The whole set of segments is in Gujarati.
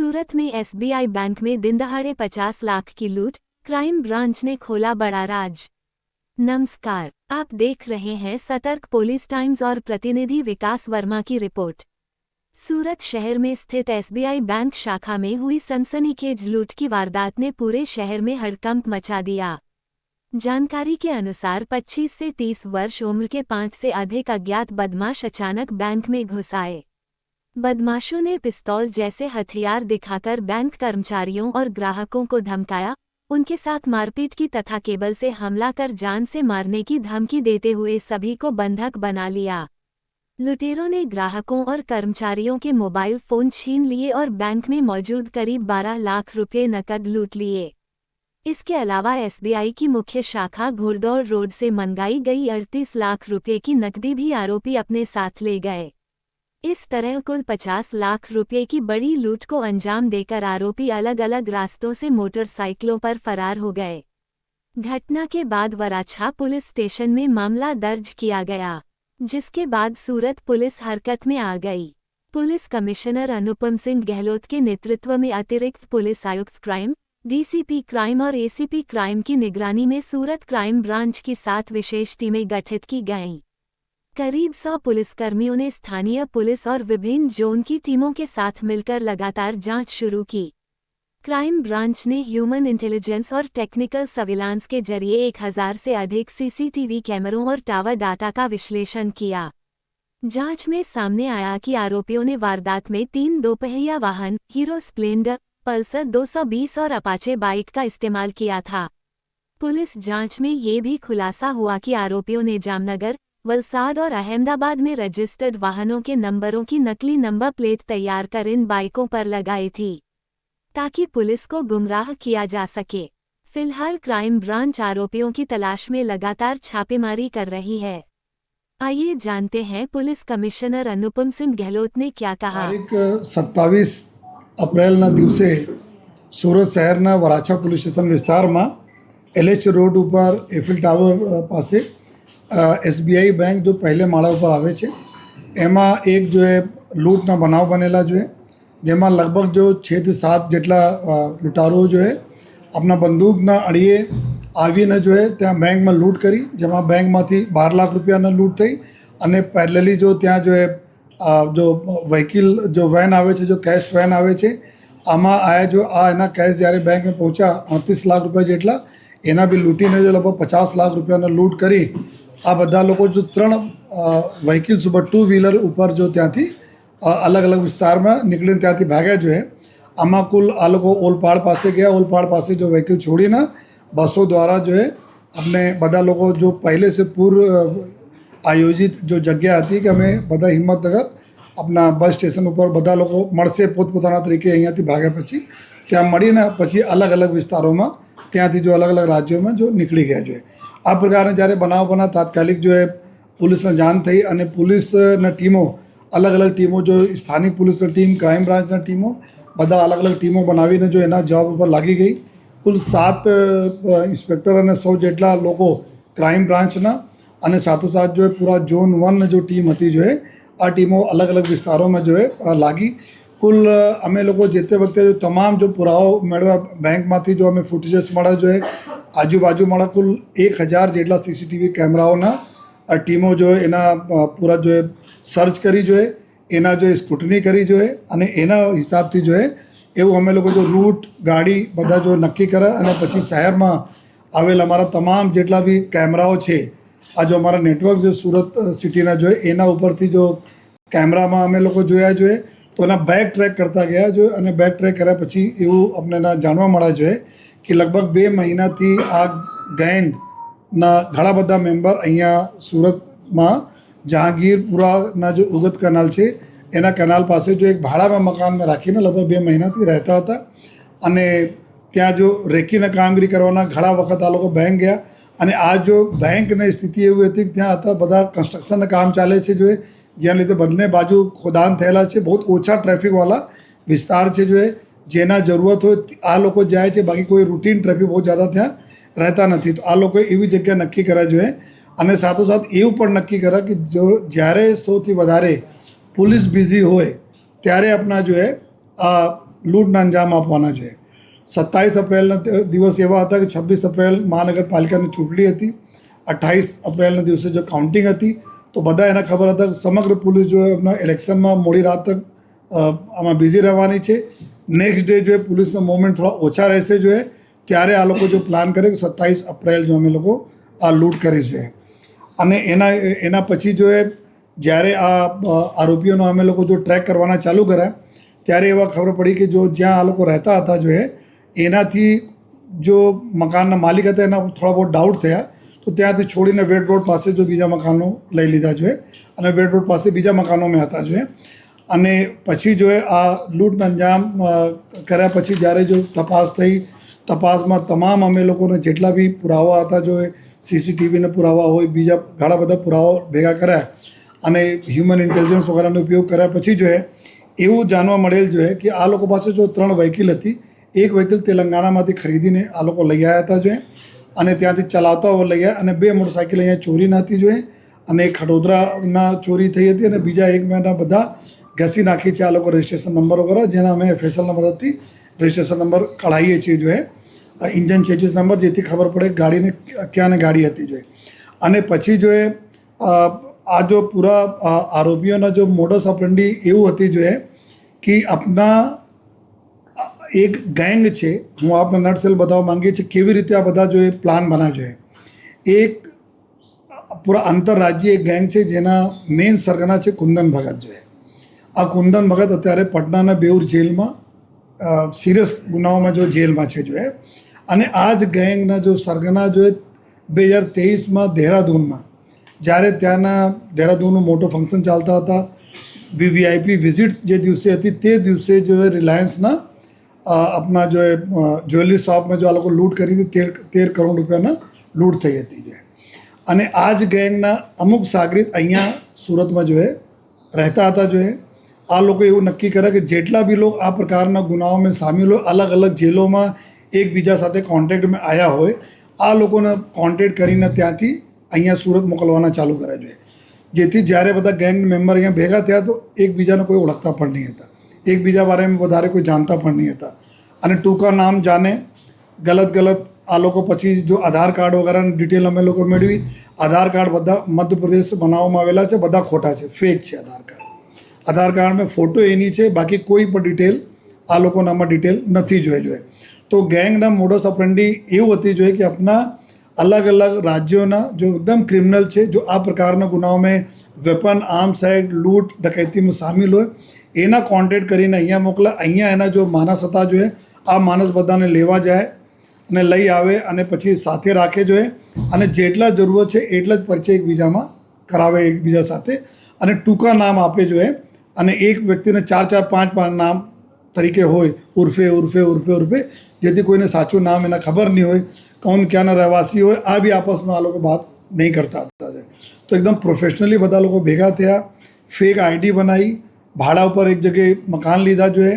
सूरत में एसबीआई बैंक में दिनदहाड़े 50 लाख की लूट, क्राइम ब्रांच ने खोला बड़ा राज। नमस्कार, आप देख रहे हैं सतर्क पुलिस टाइम्स और प्रतिनिधि विकास वर्मा की रिपोर्ट। सूरत शहर में स्थित एसबीआई बैंक शाखा में हुई सनसनीखेज लूट की वारदात ने पूरे शहर में हड़कंप मचा दिया। जानकारी के अनुसार 25 से 30 वर्ष उम्र के 5 से अधिक अज्ञात बदमाश अचानक बैंक में घुस आए। बदमाशों ने पिस्तौल जैसे हथियार दिखाकर बैंक कर्मचारियों और ग्राहकों को धमकाया, उनके साथ मारपीट की तथा केबल से हमला कर जान से मारने की धमकी देते हुए सभी को बंधक बना लिया। लुटेरों ने ग्राहकों और कर्मचारियों के मोबाइल फोन छीन लिए और बैंक में मौजूद करीब 12 लाख रुपये नकद लूट लिए। इसके अलावा एसबीआई की मुख्य शाखा घोड़दौड़ रोड से मंगाई गई 38 लाख रुपये की नकदी भी आरोपी अपने साथ ले गए। इस तरह कुल 50 लाख रुपये की बड़ी लूट को अंजाम देकर आरोपी अलग अलग रास्तों से मोटरसाइकिलों पर फरार हो गए। घटना के बाद वराछा पुलिस स्टेशन में मामला दर्ज किया गया, जिसके बाद सूरत पुलिस हरकत में आ गई। पुलिस कमिश्नर अनुपम सिंह गहलोत के नेतृत्व में अतिरिक्त पुलिस आयुक्त क्राइम, डीसीपी क्राइम और एसीपी क्राइम की निगरानी में सूरत क्राइम ब्रांच की 7 विशेष टीमें गठित की गईं। करीब 100 पुलिसकर्मियों ने स्थानीय पुलिस और विभिन्न जोन की टीमों के साथ मिलकर लगातार जांच शुरू की। क्राइम ब्रांच ने ह्यूमन इंटेलिजेंस और टेक्निकल सर्विलांस के जरिए 1000 से अधिक सीसीटीवी कैमरों और टावर डाटा का विश्लेषण किया। जांच में सामने आया कि आरोपियों ने वारदात में 3 दोपहिया वाहन हीरो स्प्लेंडर, पल्सर 220 और अपाचे बाइक का इस्तेमाल किया था। पुलिस जांच में ये भी खुलासा हुआ कि आरोपियों ने जामनगर, वलसाड और अहमदाबाद में रजिस्टर्ड वाहनों के नंबरों की नकली नंबर प्लेट तैयार कर इन बाइकों पर लगाई थी, ताकि पुलिस को गुमराह किया जा सके। फिलहाल क्राइम ब्रांच आरोपियों की तलाश में लगातार छापेमारी कर रही है। आइए जानते हैं पुलिस कमिश्नर अनुपम सिंह गहलोत ने क्या कहा। તારીખ 27 એપ્રિલના દિવસે સુરત શહેરના વરાછા પોલીસ સ્ટેશન વિસ્તારમાં LH રોડ ઉપર એફિલ ટાવર પાસે SBI બેંક जो પહેલે માળા ઉપર આવે છે એમાં એક જો એ લૂંટના બનાવ બનેલા જો જેમાં લગભગ જો 6 થી 7 જેટલા લૂંટારુઓ જો આપણા બંદૂકના અડીએ આવીને જો ત્યાં બેંકમાં લૂંટ કરી, જેમાં બેંકમાંથી 12 લાખ રૂપિયાના લૂંટ થઈ અને પેરેલલી જો ત્યાં जो व्हीकल जो वैन आवे छे, जो कैश वैन आवे छे, आमा आया जो एना कैश जयरे बैंक में पहुँचा 38 लाख रुपया जेटला एना भी लूटीने जो लगभग 50 लाख रुपया लूट करी आ बधा लोग जो 3 व्हीकल्स पर 2 व्हीलर ऊपर जो त्यांथी अलग अलग विस्तार में निकली त्यांथी भाग्या जो है। आमा कुल आ लोग ओलपाड़ पासे गया, ओलपाड़ पासे जो व्हीकल छोड़ी ना बसों द्वारा जो है अपने बधा लोग जो पहले से पूर्व आयोजित जो जग्या थी कि अमे बधा हिम्मतनगर अपना बस स्टेशन पर बधा लोग मळशे पोतपोताना तरीके अहींयाथी भाग्या पछी त्यां मळीने पछी अलग अलग विस्तारों में त्यांथी जो अलग अलग राज्यों में जो निकली गया जो है। आ प्रकार जयरे बनाव बना तात्कालिक जो है पुलिस ने जान थी और पुलिस टीमों अलग अलग टीमों जो स्थानिक पुलिस टीम, क्राइम ब्रांच टीमों बधा अलग अलग टीमों बनावीने जो एना जॉब पर लागी गई। कुल 7 इंस्पेक्टर और 100 जेटला लोग क्राइम ब्रांचना અને સાથોસાથ जो है पूरा जोन 1 जो टीम थी जो है आ टीमों अलग अलग विस्तारों में जो है लागी। कुल अमे लोग जेते वक्त जो तमाम जो पुरावो मेळव्या बैंक में जो अमे फूटेजेस मळ्या जो है आजूबाजू मळ्या कुल 1000 जेटला सीसीटीवी कैमराओना टीमों जो है एना पूरा जो है सर्च करी जो है एना जो है स्क्रूटनी करी जो है अने एना हिसाब थी जो है एवं अमे लोग जो रूट गाड़ी बधा जो नक्की करे अने पछी शहर में आवेल अमारा तमाम जेटला भी कैमराओ छे आ जो हमारा नेटवर्क जो सूरत सिटीना जो है एना ऊपर थी जो कैमरा में अमे लोग जोया जो है तो एना बैक ट्रेक करता गया जो अने बैक ट्रेक कर्या पछी एवं अपने जाणवा मळ्या जो है कि लगभग 2 महीना थी आ गैंग ना घणा बधा मेम्बर अहींया सूरत में जहांगीरपुरा जो उगत केनाल है एना केनाल पासे जो एक भाड़ा में मकान में राखीने लगभग 2 महीना थी रहता था अने त्यां जो रेकीने कामगीरी करवाना घणा वखत आ लोग बैंक गया અને આ જો બેંકની સ્થિતિ એવી હતી કે ત્યાં હતા બધા કન્સ્ટ્રક્શનના કામ ચાલે છે जो है જેના લીધે બંને બાજુ ખોદાણ થયેલા છે। बहुत ઓછા ટ્રાફિકવાળા વિસ્તાર છે जो है જેના જરૂરત હોય આ લોકો જાય છે, બાકી કોઈ રૂટીન ટ્રાફિક બહુ ज़्यादा ત્યાં રહેતા નથી। તો આ લોકોએ એવી જગ્યા નક્કી કર્યા જોઈએ અને સાથોસાથ એવું પણ નક્કી કર્યા કે જો જ્યારે સૌથી વધારે પોલીસ બિઝી હોય ત્યારે આપણા जो है લૂંટના અંજામ આપવાના જોઈએ. 27 એપ્રિલના દિવસ એવા હતા કે 26 એપ્રિલ મહાનગરપાલિકાની ચૂંટણી હતી, 28 એપ્રિલના દિવસે જો કાઉન્ટિંગ હતી, તો બધા એને ખબર હતા કે સમગ્ર પોલીસ જો એમના ઇલેક્શનમાં મોડી રાત તક આમાં બિઝી રહેવાની છે. નેક્સ્ટ ડે જો પોલીસના મૂવમેન્ટ થોડા ઓછા રહેશે જોઈએ, ત્યારે આ લોકો જો પ્લાન કરે કે 27 એપ્રિલ જો અમે લોકો આ લૂંટ કરી છે. અને એના પછી જો જ્યારે આ આરોપીઓનો અમે લોકો જો ટ્રેક કરવાના ચાલુ કર્યા, ત્યારે એવા ખબર પડી કે જો જ્યાં આ લોકો રહેતા હતા જો એનાથી જો મકાનના માલિક હતા એના થોડા બહુ ડાઉટ થયા, તો ત્યાંથી છોડીને વેડ રોડ પાસે જો બીજા મકાનો લઈ લીધા જોઈએ અને વેડ રોડ પાસે બીજા મકાનોમાં હતા જોઈએ. અને પછી જો આ લૂંટનો અંજામ કર્યા પછી જ્યારે જો તપાસ થઈ, તપાસમાં તમામ અમે લોકોને જેટલા બી પુરાવા હતા જો સીસીટીવીના પુરાવા હોય, બીજા ઘણા બધા પુરાવા ભેગા કર્યા અને હ્યુમન ઇન્ટેલિજન્સ વગેરેનો ઉપયોગ કર્યા પછી જો એવું જાણવા મળેલ જોઈએ કે આ લોકો પાસે જો 3 વ્હીકલ હતી. એક વ્હીકલ તેલંગાણામાંથી ખરીદીને આ લોકો લઈ આવ્યા હતા જોઈએ અને ત્યાંથી ચલાવતા લઈ આવ્યા, અને 2 મોટરસાઇકલ અહીંયા ચોરીના હતી જોઈએ, અને એક ખડોદરાના ચોરી થઈ હતી અને બીજા એક મહિના બધા ઘસી નાખી છે આ લોકો રજિસ્ટ્રેશન નંબર વગેરે, જેના અમે એફએસએલના મદદથી રજિસ્ટ્રેશન નંબર કઢાવીએ છીએ જોઈએ, ઇન્જન ચેચિસ નંબર, જેથી ખબર પડે ગાડીને ક્યાંને ગાડી હતી જોઈએ. અને પછી જો આ જો પૂરા આરોપીઓના જો મોડસ ઓપરેન્ડી એવું હતી જોઈએ કે આપના એક ગેંગ છે. હું આપને નટસેલ બતાવવા માંગીએ છીએ કેવી રીતે આ બધા જો પ્લાન બનાવ્યો જોઈએ. એક પૂરા આંતરરાજ્ય એક ગેંગ છે જેના મેઇન સરગના છે કુંદન ભગત જોઈએ. આ કુંદન ભગત અત્યારે પટનાના બેઉર જેલમાં સિરિયસ ગુનાઓમાં જો જેલમાં છે જોઈએ. અને આ જ ગેંગના જો સરગના જો 2023માં દહેરાદૂનમાં, જ્યારે ત્યાંના દહેરાદૂનનું મોટો ફંક્શન ચાલતા હતા, વીવીઆઈપી વિઝિટ જે દિવસે હતી તે દિવસે જો રિલાયન્સના આપણા જો જ્વેલરી શોપમાં જો આ લોકો લૂંટ કરી હતી, 13 કરોડ રૂપિયાના લૂંટ થઈ હતી જોઈએ. અને આ જ ગેંગના અમુક સાગરીત અહીંયા સુરતમાં જો રહેતા હતા જોઈએ. આ લોકો એવું નક્કી કરે કે જેટલા બી લોકો આ પ્રકારના ગુનાઓમાં સામેલ હોય, અલગ અલગ જેલોમાં એકબીજા સાથે કોન્ટેક્ટમાં આવ્યા હોય, આ લોકોને કોન્ટેક્ટ કરીને ત્યાંથી અહીંયા સુરત મોકલવાના ચાલુ કર્યા જોઈએ, જેથી જ્યારે બધા ગેંગ મેમ્બર અહીંયા ભેગા થયા તો એકબીજાને કોઈ ઓળખતા પણ નહીં હતા, એકબીજા બારેમાં વધારે કોઈ જાણતા પણ નહીં હતા. અને ટૂંકા નામ જાણે ગલત આ લોકો પછી જો આધાર કાર્ડ વગેરેની ડિટેલ અમે લોકો મેળવી. આધાર કાર્ડ બધા મધ્યપ્રદેશ બનાવવામાં આવેલા છે, બધા ખોટા છે, ફેક છે આધાર કાર્ડ. આધાર કાર્ડમાં ફોટો એની છે, બાકી કોઈ પણ ડિટેલ આ લોકોનામાં ડિટેલ નથી જોઈએ. તો ગેંગના મોડસ ઓપરેન્ડી એવું હતી જોઈએ કે આપણા અલગ અલગ રાજ્યોના જો એકદમ ક્રિમિનલ છે, જો આ પ્રકારના ગુનાઓમાં વેપન, આર્મ સાઇડ, લૂંટ, ડકૈતીમાં સામેલ હોય, એના કોન્ટેક્ટ કરીને અહીંયા મોકલે. અહીંયા એના જો માણસ હતા જોઈએ, આ માણસ બધાને લેવા જાય અને લઈ આવે અને પછી સાથે રાખે જોઈએ, અને જેટલા જરૂરત છે એટલા જ પરિચય એકબીજામાં કરાવે એકબીજા સાથે, અને ટૂંકા નામ આપે જોઈએ. અને એક વ્યક્તિને 4-5 નામ તરીકે હોય, ઉર્ફે, જેથી કોઈને સાચું નામ એના ખબર નહીં હોય, કોણ ક્યાંના રહેવાસી હોય, આ બી આપસમાં આ લોકો વાત નહીં કરતા હતા. તો એકદમ પ્રોફેશનલી બધા લોકો ભેગા થયા, ફેક આઈડી બનાવી, ભાડા ઉપર એક જગ્યાએ મકાન લીધા જોઈએ,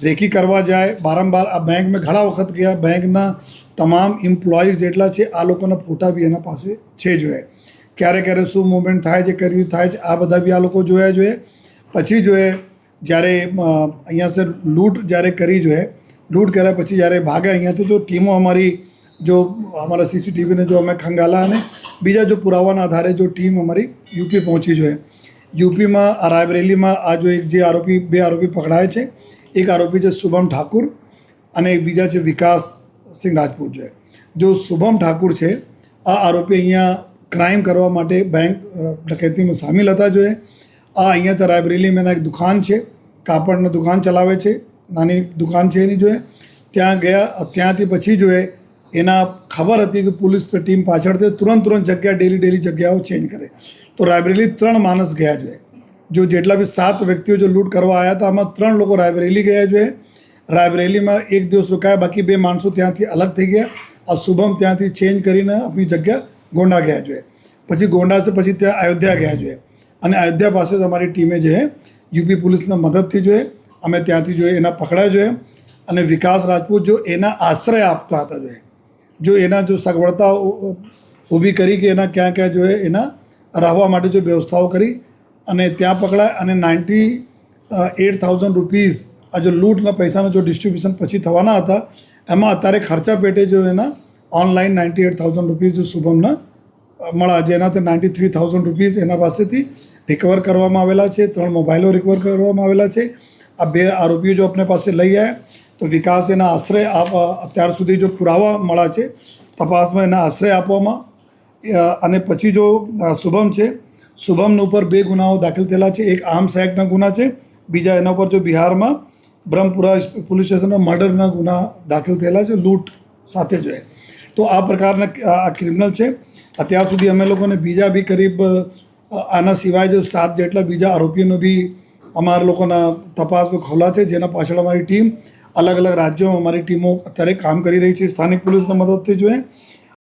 રેકી કરવા જાય, વારંવાર આ બેંકમાં ઘણા વખત ગયા, બેંકના તમામ એમ્પ્લોઈઝ જેટલા છે આ લોકોના ફોટા બી એના પાસે છે જોઈએ, ક્યારે શું મુવમેન્ટ થાય છે, કઈ રીતે થાય છે, આ બધા બી આ લોકો જોયા જોઈએ. પછી જોઈએ જ્યારે અહીંયા સે લૂંટ જ્યારે કરી જોઈએ, લૂંટ કર્યા પછી જ્યારે ભાગ્યા અહીંયાથી, જો ટીમો અમારી જો અમારા સીસીટીવીને જો અમે ખંગાલા અને બીજા જો પુરાવાના આધારે જો ટીમ અમારી યુપી પહોંચી જોઈએ. યુપીમાં રાયબરેલીમાં આ જો એક જે આરોપી, 2 આરોપી પકડાય છે. એક આરોપી છે શુભમ ઠાકુર અને એક બીજા છે વિકાસ સિંહ રાજપૂત જોઈએ. જો શુભમ ઠાકુર છે, આ આરોપી અહીંયા ક્રાઇમ કરવા માટે બેંક ડકૈતીમાં સામેલ હતા જોઈએ. આ અહીંયા તો રાયબરેલીમાં એક દુકાન છે, કાપડની દુકાન ચલાવે છે, નાની દુકાન છે એની જોઈએ. ત્યાં ગયા, ત્યાંથી પછી જોઈએ એના ખબર હતી કે પોલીસ ટીમ પાછળથી તુરંત જગ્યા ડેલી જગ્યાઓ ચેન્જ કરે. તો રાયબરેલી 3 માણસ ગયા જોઈએ. જો જેટલા બી 7 વ્યક્તિઓ જો લૂંટ કરવા આવ્યા હતા, આમાં 3 લોકો રાયબરેલી ગયા જોઈએ. રાયબરેલીમાં 1 દિવસ રોકાયા, બાકી 2 માણસો ત્યાંથી અલગ થઈ ગયા. આ શુભમ ત્યાંથી ચેન્જ કરીને આપણી જગ્યા ગોંડા ગયા જોઈએ. પછી ગોંડા છે, પછી ત્યાં અયોધ્યા ગયા જોઈએ. અને અયોધ્યા પાસે જ અમારી ટીમે જે યુપી પોલીસના મદદથી જોઈએ અમે ત્યાંથી જોઈએ એના પકડાયા જોઈએ. અને વિકાસ રાજપૂત જો એના આશ્રય આપતા હતા જોઈએ, જો એના જો સગવડતા ઊભી કરી કે એના ક્યાં જોઈએ એના રહેવા માટે જો વ્યવસ્થાઓ કરી અને ત્યાં પકડાય. અને 98,000 રૂપીઝ આ જો લૂંટના પૈસાના જો ડિસ્ટ્રીબ્યુશન પછી થવાના હતા એમાં અત્યારે ખર્ચા પેટે જો એના ઓનલાઈન 98,000 રૂપીઝ જો શુભમના મળ્યા, જેનાથી 93,000 રૂપીઝ એના પાસેથી રિકવર કરવામાં આવેલા છે. 3 મોબાઈલો રિકવર કરવામાં આવેલા છે. આ 2 આરોપીઓ જો આપણે પાસે લઈ આવ્યા તો વિકાસ એના આશ્રય અત્યાર સુધી જો પુરાવા મળ્યા છે તપાસમાં એના આશ્રય આપવામાં, અને પછી જો શુભમ છે, શુભમના ઉપર 2 ગુનાઓ દાખલ થયેલા છે. એક આર્મ્સ એક્ટના ગુના છે, બીજા એના ઉપર જો બિહારમાં બ્રહ્મપુરા પોલીસ સ્ટેશનમાં મર્ડરના ગુના દાખલ થયેલા છે લૂંટ સાથે જો. તો આ પ્રકારના આ ક્રિમિનલ છે. અત્યાર સુધી અમે લોકોને બીજા બી કરીબ આના સિવાય જો 7 જેટલા બીજા આરોપીઓનો બી અમારા લોકોના તપાસમાં ખોલા છે, જેના પાછળ અમારી ટીમ અલગ અલગ રાજ્યોમાં અમારી ટીમો અત્યારે કામ કરી રહી છે સ્થાનિક પોલીસના મદદથી જોઈએ.